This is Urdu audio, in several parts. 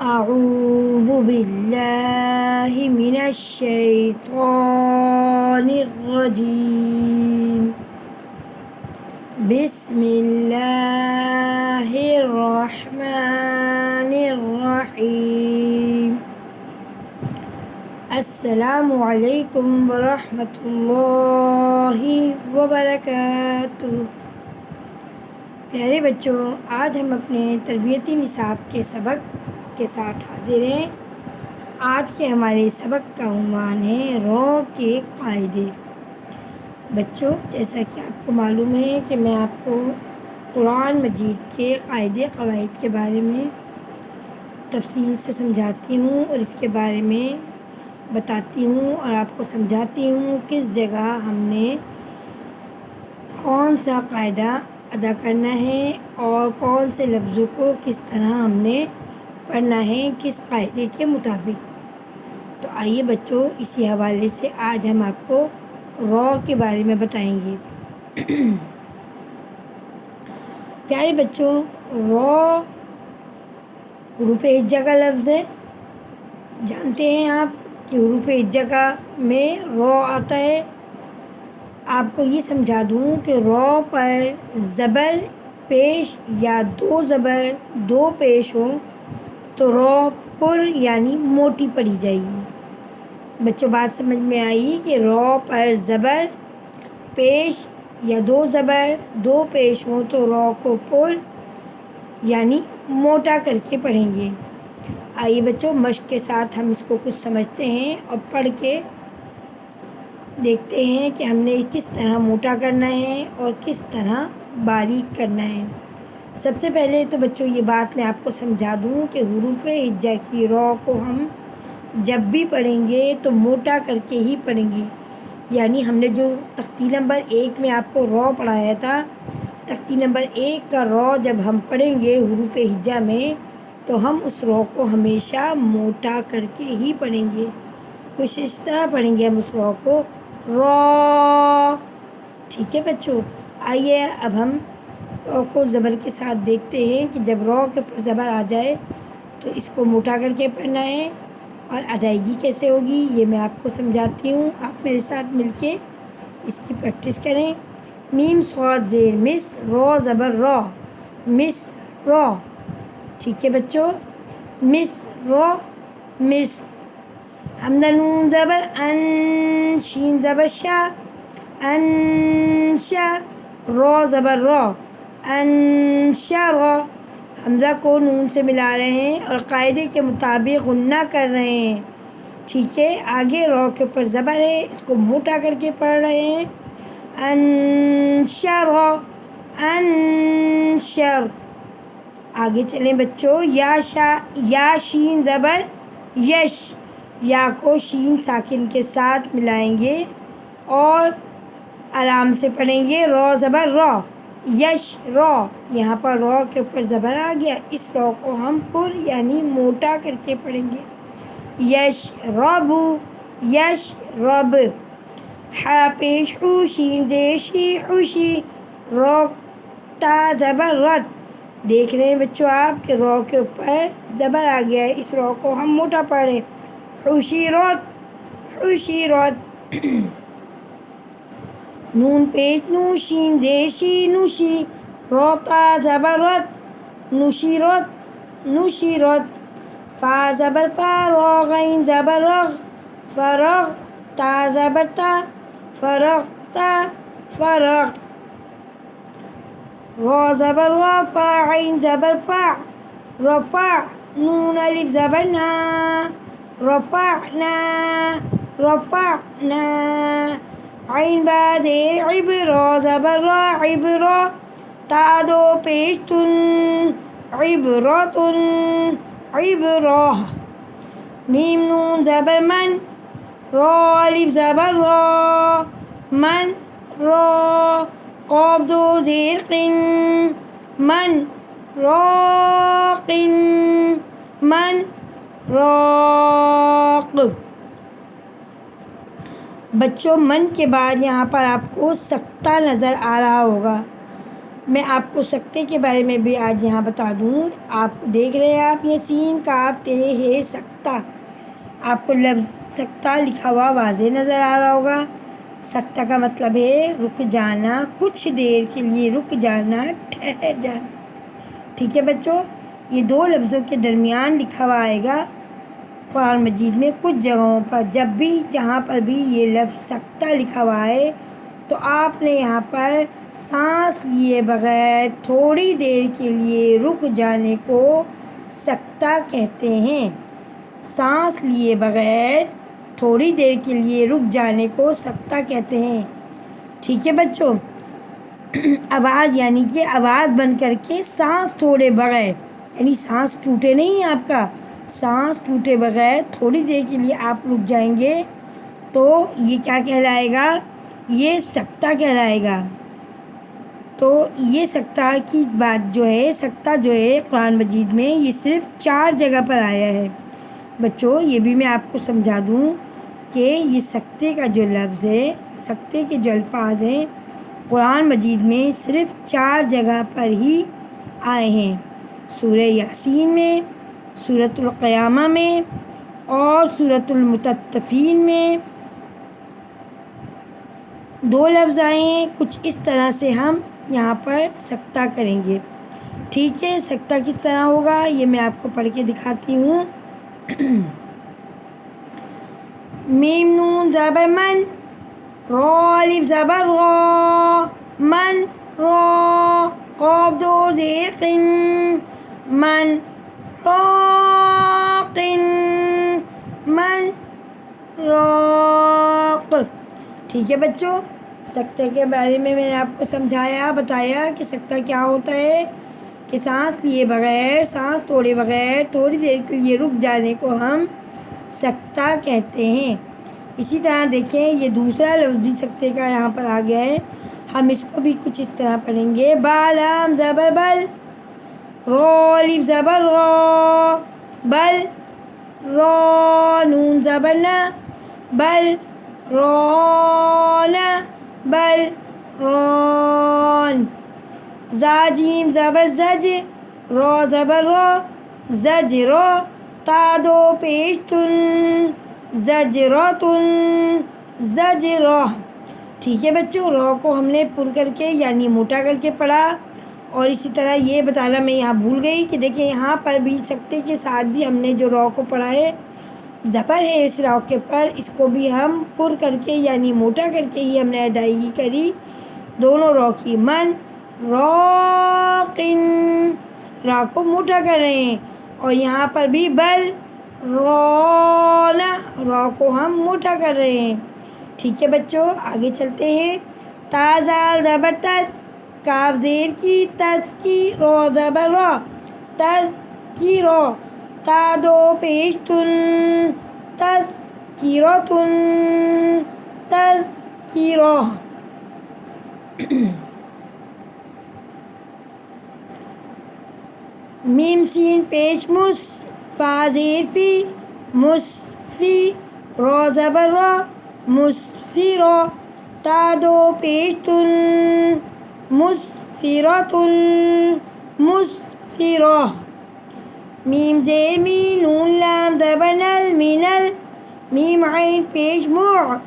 أعوذ بالله من الشيطان الرجيم بسم الله الرحمن الرحيم السلام علیکم ورحمۃ اللہ وبرکاتہ۔ پیارے بچوں، آج ہم اپنے تربیتی نصاب کے سبق کے ساتھ حاضر ہیں۔ آج کے ہمارے سبق کا عنوان ہے رو کے قاعدے۔ بچوں، جیسا کہ آپ کو معلوم ہے کہ میں آپ کو قرآن مجید کے قاعدے قواعد کے بارے میں تفصیل سے سمجھاتی ہوں اور اس کے بارے میں بتاتی ہوں اور آپ کو سمجھاتی ہوں کس جگہ ہم نے کون سا قاعدہ ادا کرنا ہے اور کون سے لفظوں کو کس طرح ہم نے پڑھنا ہے کس قاعدے کے مطابق۔ تو آئیے بچوں، اسی حوالے سے آج ہم آپ کو رو کے بارے میں بتائیں گے۔ پیارے بچوں، رو حروف ہجا کا لفظ ہے۔ جانتے ہیں آپ کہ حروف ہجا میں رو آتا ہے۔ آپ کو یہ سمجھا دوں کہ رو پر زبر پیش یا دو زبر دو پیش ہوں تو رو پر یعنی موٹی پڑھی جائے گی۔ بچوں، بات سمجھ میں آئی کہ رو پر زبر پیش یا دو زبر دو پیش ہوں تو رو کو پر یعنی موٹا کر کے پڑھیں گے۔ آئیے بچوں، مشق کے ساتھ ہم اس کو کچھ سمجھتے ہیں اور پڑھ کے دیکھتے ہیں کہ ہم نے کس طرح موٹا کرنا ہے اور کس طرح باریک کرنا ہے۔ سب سے پہلے تو بچوں یہ بات میں آپ کو سمجھا دوں کہ حروف ہجا کی رو کو ہم جب بھی پڑھیں گے تو موٹا کر کے ہی پڑھیں گے۔ یعنی ہم نے جو تختی نمبر 1 میں آپ کو رو پڑھایا تھا، تختی نمبر 1 کا رو جب ہم پڑھیں گے حروف ہجا میں تو ہم اس رو کو ہمیشہ موٹا کر کے ہی پڑھیں گے۔ کچھ اس طرح پڑھیں گے ہم اس رو کو، رو۔ ٹھیک ہے بچوں، آئیے اب ہم رو کو زبر کے ساتھ دیکھتے ہیں کہ جب رو کے اوپر زبر آ جائے تو اس کو موٹا کر کے پڑھنا ہے اور ادائیگی کیسے ہوگی یہ میں آپ کو سمجھاتی ہوں۔ آپ میرے ساتھ مل کے اس کی پریکٹس کریں۔ میم صاد زیر مس، رو زبر رو، مس رو۔ ٹھیک ہے بچوں، مس رو، مس۔ حمزہ نون زبر ان، شین زبر شا، انشا۔ رو زبر رو، انشرا۔ حمزہ کو نون سے ملا رہے ہیں اور قاعدے کے مطابق غنہ کر رہے ہیں۔ ٹھیک ہے، آگے رو کے اوپر زبر ہے، اس کو موٹا کر کے پڑھ رہے ہیں، انشرا، انشر۔ آگے چلیں بچوں، یا شین زبر یش، یا کو شین ساکن کے ساتھ ملائیں گے اور آرام سے پڑھیں گے، رو زبر رو، یش رو۔ یہاں پر رو کے اوپر زبر آ گیا، اس رو کو ہم پر یعنی موٹا کر کے پڑھیں گے، یش رب، یش رب۔ ہا پیش ہو، شین زیر شی، خوشی، رو تا زبر رت۔ دیکھ رہے ہیں بچوں آپ کہ رو کے اوپر زبر آ گیا ہے، اس رو کو ہم موٹا پڑھیں، خوشی رت، خوشی رت۔ نون پیش نو، شین زیر شی، نوشی، رو تا زبر رت، نوشی رت، نوشی رت۔ فا زبر فا، رو غین زبر رغ، فرغ، تا زبر تا، فرغ تا، فرغ۔ رو زبر رو، فا عین زبر فا، رفع۔ نون الف زبر نا، رفعنا، رفعنا۔ عین با زیر عب، رو زبر رو، عبرا۔ تا دو پیش تن، عبرتن، عبرہ۔ میم نون زبر من، رو الف زبر رو، من رو۔ قاف دو زیر قن، من راقن، من راق۔ بچوں، من کے بعد یہاں پر آپ کو سکتہ نظر آ رہا ہوگا، میں آپ کو سکتے کے بارے میں بھی آج یہاں بتا دوں. آپ دیکھ رہے ہیں آپ یہ سین کاف تے ہے سکتہ. آپ کو لفظ سکتہ لکھا ہوا واضح نظر آ رہا ہوگا. سکتہ کا مطلب ہے رک جانا، کچھ دیر کے لیے رک جانا، ٹھہر جانا. ٹھیک ہے بچوں، یہ دو لفظوں کے درمیان لکھا ہوا آئے گا قرآن مجید میں کچھ جگہوں پر. جب بھی جہاں پر بھی یہ لفظ سکتہ لکھا ہوا ہے تو آپ نے یہاں پر سانس لیے بغیر تھوڑی دیر کے لیے رک جانے کو سکتہ کہتے ہیں. سانس لیے بغیر تھوڑی دیر کے لیے رک جانے کو سکتہ کہتے ہیں. ٹھیک ہے بچوں، آواز یعنی کہ آواز بند کر کے سانس چھوڑے بغیر، یعنی سانس ٹوٹے نہیں آپ کا، سانس ٹوٹے بغیر تھوڑی دیر کے لیے آپ رک جائیں گے تو یہ کیا کہلائے گا؟ یہ سکتہ کہلائے گا. تو یہ سکتہ کی بات جو ہے، سکتہ جو ہے قرآن مجید میں یہ صرف 4 جگہ پر آیا ہے. بچوں یہ بھی میں آپ کو سمجھا دوں کہ یہ سکتے کا جو لفظ ہے، سکتے کے جو الفاظ ہیں قرآن مجید میں صرف 4 جگہ پر ہی آئے ہیں. سورہ یاسین میں، سورۃ القیامہ میں اور سورۃ المطففین میں 2 لفظ آئے ہیں. کچھ اس طرح سے ہم یہاں پر سکتہ کریں گے. ٹھیک ہے، سکتہ کس طرح ہوگا یہ میں آپ کو پڑھ کے دکھاتی ہوں. میم نون زبر من، را الف زبر را، من را، قاف دو زیر قن، من راق، من راق. ٹھیک ہے بچوں، سکتے کے بارے میں نے آپ کو سمجھایا، بتایا کہ سکتہ کیا ہوتا ہے، کہ سانس لیے بغیر، سانس توڑے بغیر تھوڑی دیر کے لیے رک جانے کو ہم سکتہ کہتے ہیں. اسی طرح دیکھیں یہ دوسرا لفظ بھی سکتے کا یہاں پر آ گیا ہے. ہم اس کو بھی کچھ اس طرح پڑھیں گے. با لام زبر بل، را الف زبر را، بل، را نون زبر نا، بل، ران، بل، ران. زا جیم زبر زج، را زبر را، زج را، تا دو پیش تن، زجراتن، زجرہ. ٹھیک ہے بچوں، را کو ہم نے پر کر کے یعنی موٹا کر کے پڑھا. اور اسی طرح یہ بتانا میں یہاں بھول گئی کہ دیکھیں یہاں پر بھی سکتے کے ساتھ بھی ہم نے جو را کو پڑھا ہے، زبر ہے اس را کے پر، اس کو بھی ہم پر کر کے یعنی موٹا کر کے ہی ہم نے ادائیگی کری دونوں را کی. من راقن، را کو موٹا کر رہے ہیں. اور یہاں پر بھی بل ران، را کو ہم موٹا کر رہے ہیں. ٹھیک ہے بچوں، آگے چلتے ہیں. تا زال زبر تز، کاف زیر کی، تز کی، را زبر را، تز کی را، تا دو پیش تن، تز کی را تن، تز کی را. میم سین پیش مس، فا زیر فی، مصفی، را زبر را، مصفرا، تا دو پیش تن، مصفراتن، مصفرا. میم زیر می، نون لام زبر نل، مینل، میم عین پیش مع،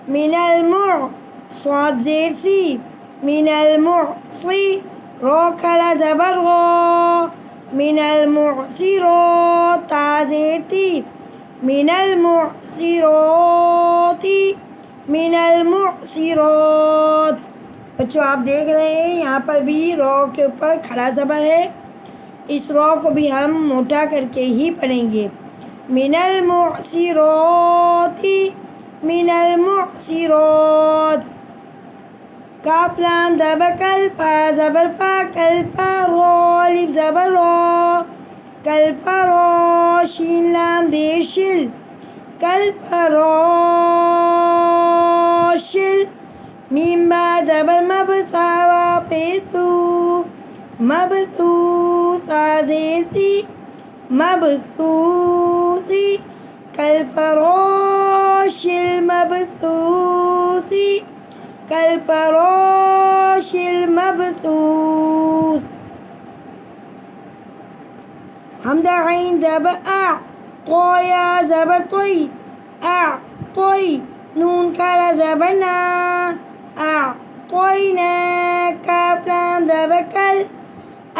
من المع، صاد زیر سی، من المعصی، را کھڑا زبر غا، من المعصرات، تا زیر تی، من المعصرات، من المعصرات. بچوں آپ دیکھ رہے ہیں یہاں پر بھی را کے اوپر کھڑا زبر ہے، اس را کو بھی ہم موٹا کر کے ہی پڑھیں گے. من المعصرات، من المعصرات. کاف لام زبر کل، پا زبر پا، کل پا، را الف زبر را، کل پرا، شین لام زیر شل، کل پراشل. میم با زبر مب، سا وا پیش بو، مبسو، سا زیر سی، مبسوسی، کل فراشل مبسوسی، كالفراش المبثوث. حمزة عين زبر أع طا يا زبر طي أعطي نون كاف زبر نا أعطينا كاف لام زبر كل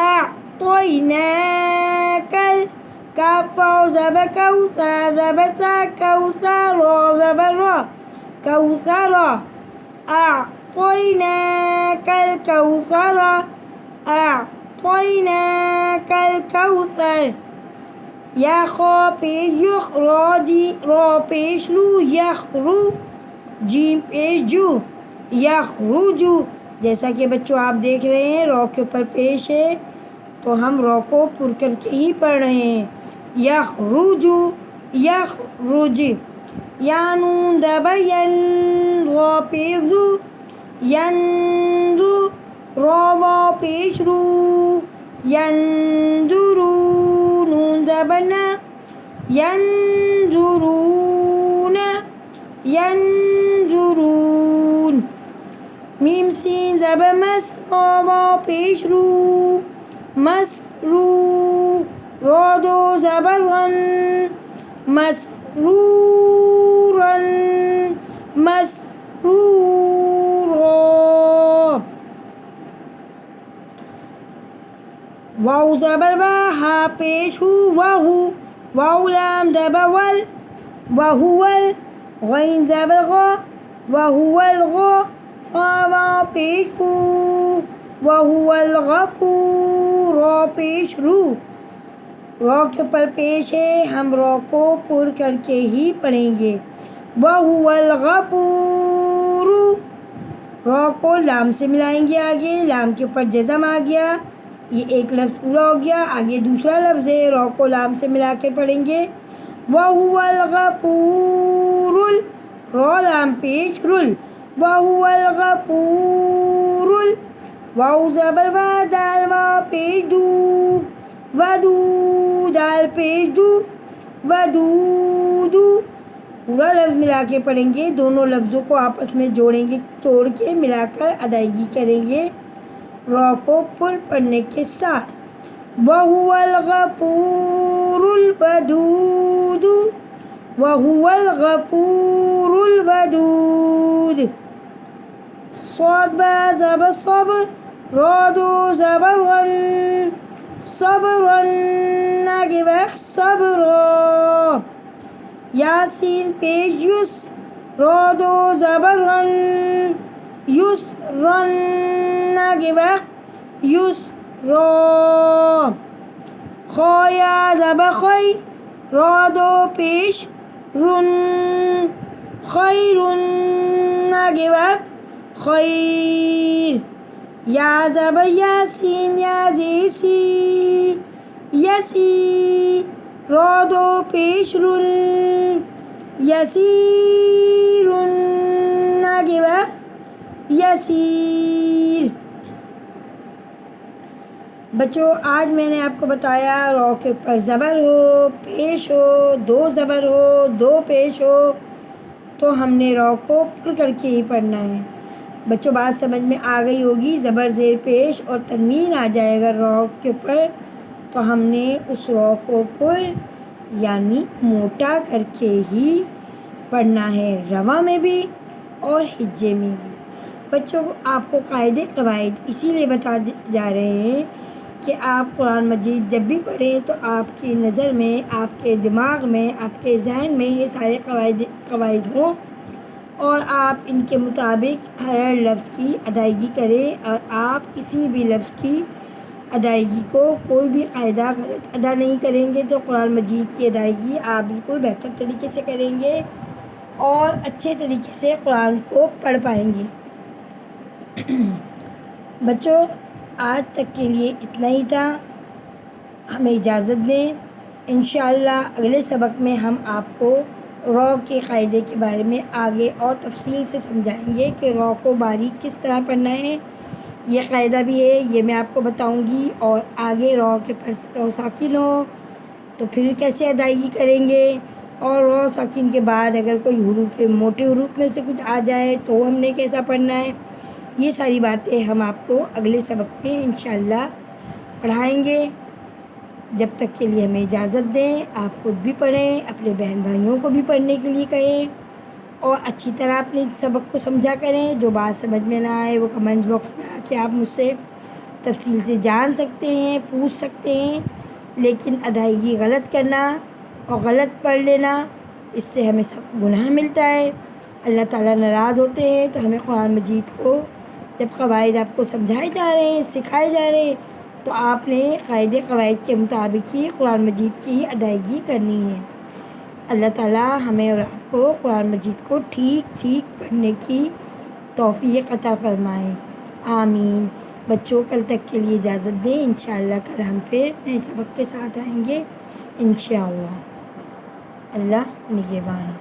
أعطيناك كاف واو زبر كوثر زبر سا كوثر را زبر را كوثر أعطيناك الكوثر أعطيناك الكوثر. یا خا پیش یخ را جی را پیش رو یخرو جیم پیش جو یخرجو. جیسا کہ بچوں آپ دیکھ رہے ہیں را کے اوپر پیش ہے تو ہم را کو پر کر کے ہی پڑھ رہے ہیں. یخرجو یخرج. یا نون زبر ین را پیش دو ینظر را وا پیش رو ینظرو نون زبر نا ینظرون ینظرون. میم سین زبر مس را وا پیش رو مسرو را دو زبر رن مسرورن مسرورا. واو زبر با ہا پیش ہو وہو واو لام زبر ول وہول غین زبر غا وہو الغا فا واو پیش فو وہو الغفور را پیش رو. را کے اوپر پیش ہے ہم را کو پر کر کے ہی پڑھیں گے. وہو الغفور. را کو لام سے ملائیں گے آگے لام کے اوپر جزم آ گیا یہ ایک لفظ پورا ہو گیا. آگے دوسرا لفظ ہے را کو لام سے ملا کے پڑھیں گے. وَهُوَ الْغَفُورُ را لام پیش رل وَهُوَ الْغَفُورُ. واو زبر با دال وا پیش دو ودو دال پیش دو ودودو. پورا لفظ ملا کے پڑھیں گے. دونوں لفظوں کو آپس میں جوڑیں گے توڑ کے ملا کر ادائیگی کریں گے را کو پر پڑھنے کے ساتھ. وَهُوَ الْغَفُورُ الْوَدُودُ وَهُوَ الْغَفُورُ الْوَدُودُ. صاد با زبر صبر را دو زبر رن صبرن آگے وقت صبرا. یاسین پیش یس را دو زبر رن یسرن آگے وقت یسرا. خا یا زبر خی را دو پیش رن خیرن آگے وقت خیر. یا زبر یاسین یا جیسی یسی را دو پیش رن یسیرن آگے وقت یسیر. بچوں آج میں نے آپ کو بتایا را کے اوپر زبر ہو پیش ہو دو زبر ہو دو پیش ہو تو ہم نے را کو پر کر کے ہی پڑھنا ہے. بچوں بات سمجھ میں آ گئی ہوگی. زبر زیر پیش اور تنوین آ جائے گا را کے اوپر تو ہم نے اس را کو پر یعنی موٹا کر کے ہی پڑھنا ہے رواں میں بھی اور ہجے میں بھی. بچوں آپ کو قاعدے قواعد اسی لیے بتا جا رہے ہیں کہ آپ قرآن مجید جب بھی پڑھیں تو آپ کی نظر میں آپ کے دماغ میں آپ کے ذہن میں یہ سارے قواعد ہوں اور آپ ان کے مطابق ہر لفظ کی ادائیگی کریں. اور آپ کسی بھی لفظ کی ادائیگی کو کوئی بھی قاعدہ غلط ادا نہیں کریں گے تو قرآن مجید کی ادائیگی آپ بالکل بہتر طریقے سے کریں گے اور اچھے طریقے سے قرآن کو پڑھ پائیں گے. بچوں آج تک کے لیے اتنا ہی تھا. ہمیں اجازت دیں. انشاءاللہ اگلے سبق میں ہم آپ کو را کے قاعدے کے بارے میں آگے اور تفصیل سے سمجھائیں گے کہ را کو باریک کس طرح پڑھنا ہے. یہ قاعدہ بھی ہے یہ میں آپ کو بتاؤں گی. اور آگے را کے پر را ساکن ہو تو پھر کیسے ادائیگی کریں گے اور رو ساکن کے بعد اگر کوئی حروف موٹے حروف میں سے کچھ آ جائے تو ہم نے کیسا پڑھنا ہے، یہ ساری باتیں ہم آپ کو اگلے سبق میں انشاءاللہ پڑھائیں گے۔ جب تک کے لیے ہمیں اجازت دیں، آپ خود بھی پڑھیں، اپنے بہن بھائیوں کو بھی پڑھنے کے لیے کہیں، اور اچھی طرح اپنے سبق کو سمجھا کریں۔ جو بات سمجھ میں نہ آئے وہ کمنٹس باکس میں آ کے آپ مجھ سے تفصیل سے جان سکتے ہیں، پوچھ سکتے ہیں، لیکن ادائیگی غلط کرنا اور غلط پڑھ لینا، اس سے ہمیں سب گناہ ملتا ہے، اللہ تعالیٰ ناراض ہوتے ہیں۔ تو ہمیں قرآن مجید کو جب قواعد آپ کو سمجھائے جا رہے ہیں، سکھائے جا رہے ہیں، تو آپ نے قواعد کے مطابق ہی قرآن مجید کی ادائیگی کرنی ہے۔ اللہ تعالیٰ ہمیں اور آپ کو قرآن مجید کو ٹھیک پڑھنے کی توفیق عطا فرمائے، آمین۔ بچوں کل تک کے لیے اجازت دیں، انشاءاللہ کل ہم پھر نئے سبق کے ساتھ آئیں گے انشاءاللہ۔ اللہ نگہبان۔